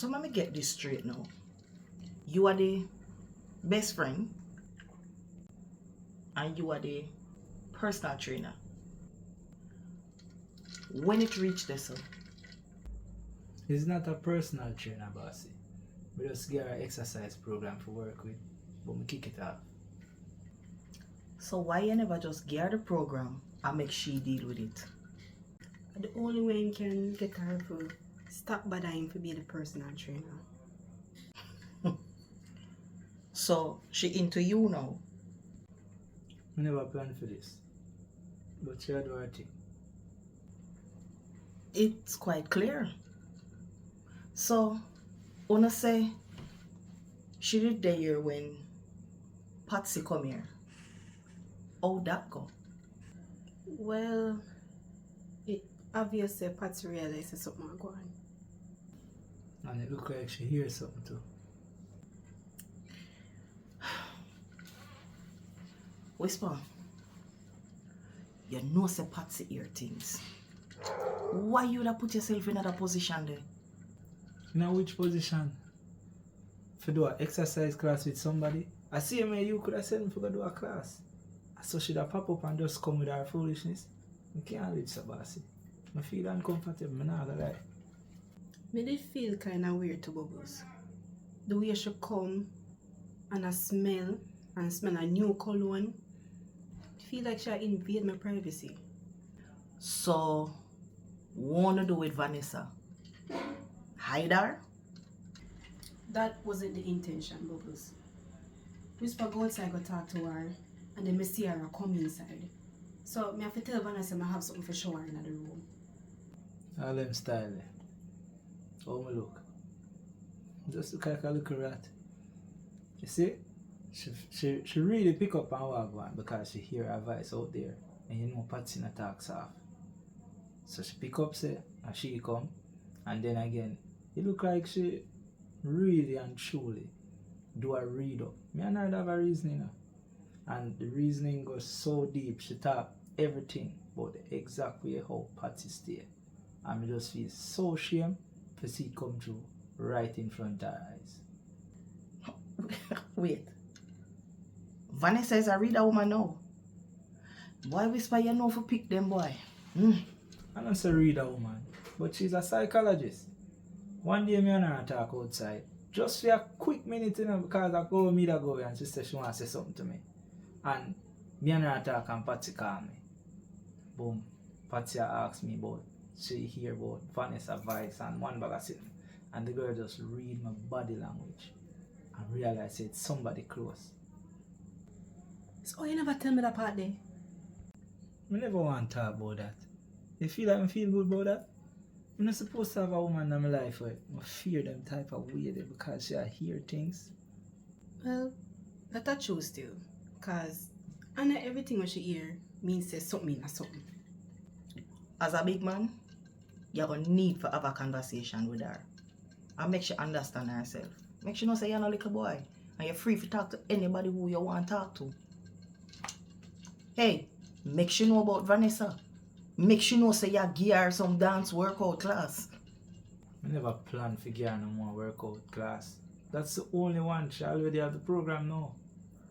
So let me get this straight now. You are the best friend and you are the personal trainer. When it reached this, It's not a personal trainer, bossy. We just get our exercise program to work with, but we kick it off. so why you never just gear the program and make she deal with it? The only way you can get her to stop bothering to be the personal trainer. So she into you now. We never planned for this, but she do her thing. It's quite clear. So, wanna say she did the year when Patsy come here. How'd that go? Well, it obviously Patsy realized something was going on. And it look like she hears something too. Whisper, you know say Patsy hear things. Why you would put yourself in that position there? In which position? For do an exercise class with somebody? I see me, you could have said me for go do a class. So she'd have pop up and just come with her foolishness. I can't live so bossy. I feel uncomfortable, I'm not gonna lie. Me did feel kind of weird to Bubbles. The way she come and I smell a new cologne. Feel like she invade my privacy. So, wanna do with Vanessa? Hide her? That wasn't the intention, Bubbles. Whisper go outside go talk to her and then me see her come inside. So me have to tell Vanessa I have something for show her in the room. All them style there. How me look? Just look like a little rat. You see? She really pick up on what one because she hear her voice out there. And you know Patsy not talk soft. So she pick up say and she come and then again it look like she really and truly do a read up. Me and her have a reasoning now. And the reasoning goes so deep, she talk everything about the exact way how Patsy stay. And me just feel so shame to see it come true right in front of her eyes. Wait. Vanessa is a reader woman now. Boy, Whisper, you know for pick them, boy. I'm not a reader woman, but she's a psychologist. One day me and her talk outside, just for a quick minute, you know, because I go meet her go and she said she want to say something to me. And me and her talk and Patsy call me. Boom. Patsy asked me about, she hear about Vanessa voice and one bag of something. And the girl just read my body language and realize it's somebody close. So you never tell me that part there? I never want to talk about that. You feel like I feel good about that? I'm not supposed to have a woman in my life where I fear them type of way there because she hear things. Well, that's true still. Cause I know everything what she hear means say something or something. As a big man, you're going to need to have a conversation with her. And make sure understand herself. Make sure you know say you're not a little boy. And you're free to talk to anybody who you want to talk to. Hey, make sure you know about Vanessa. Make sure you know say you give her some dance workout class. I never planned to get her no more workout class. That's the only one. She already have the program now.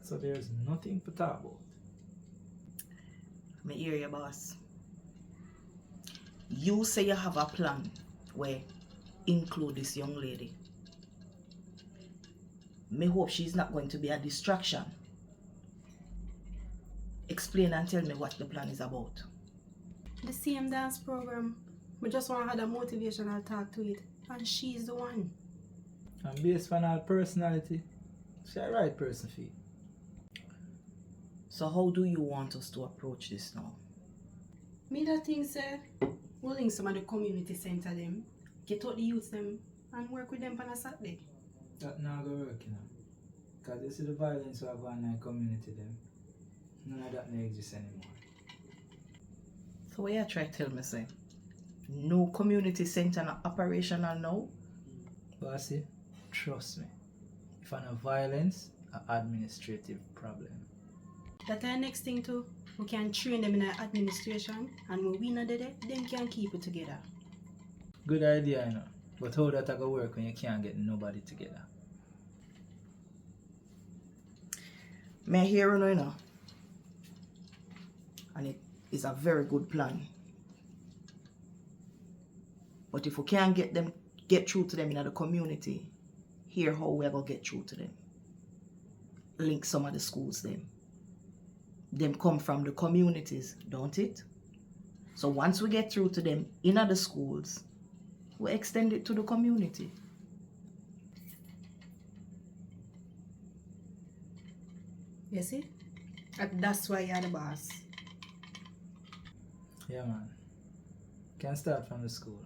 So there's nothing to talk about. Me hear you, boss. You say you have a plan where include this young lady. Me hope she's not going to be a distraction. Explain and tell me what the plan is about. The same dance program. I just want to have a motivational talk to it. And she's the one. And based on her personality, she's the right person for it. So how do you want us to approach this now? Me that thing say, we'll link some of the community center them, get out the youths them, and work with them on a Saturday. That not gonna work, you know. Because you see the violence we have going in the community them. None of that no exist anymore. So what you try to tell me, say? No community center not operational now? Bossy, trust me. If I no violence, an administrative problem. That's the next thing too. We can train them in the administration, and when we not there, them can keep it together. Good idea, you know. But how that gonna work when you can't get nobody together? Me hear you know. And it is a very good plan. But if we can't get through to them in the community, here how we are gonna get through to them. Link some of the schools them come from the communities, don't it? So once we get through to them in the schools, we extend it to the community. You see? And that's why you're the boss. Yeah, man. Can start from the school.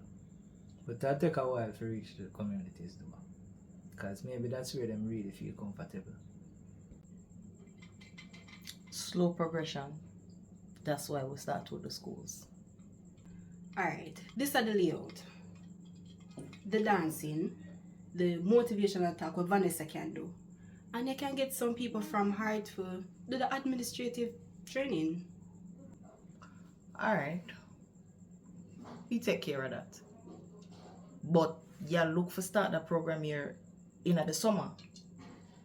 But that'll take a while to reach the communities, though. Because maybe that's where them really feel comfortable. Slow progression. That's why we start with the schools. Alright, this is the layout. The dancing, the motivational talk what Vanessa can do. And you can get some people from Heart to do the administrative training. Alright. We take care of that. But you look for start the program here in the summer.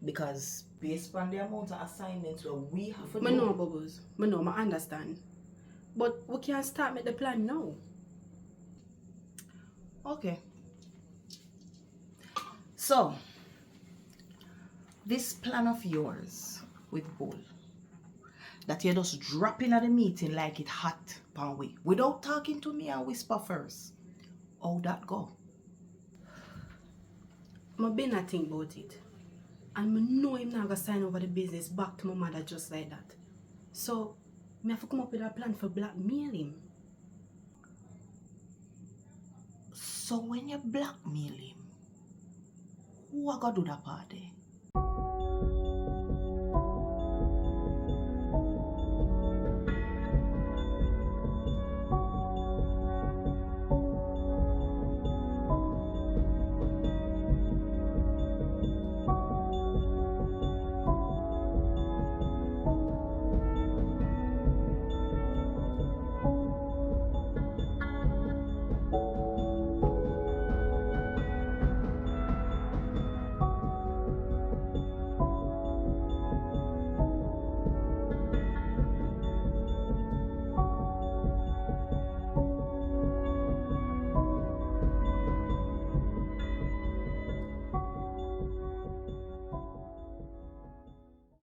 Because based on the amount of assignments where we have to do. I know, Bubbles. I know, I understand. But we can start with the plan now. Okay. So, this plan of yours with Bull, that you just drop in at the meeting like it hot pan way, without talking to me and whisper first. How that go? I've been a think about it. And I know I'm not going to sign over the business back to my mother just like that. So, I have to come up with a plan for blackmail him. So when you blackmail him, who are gonna do that party?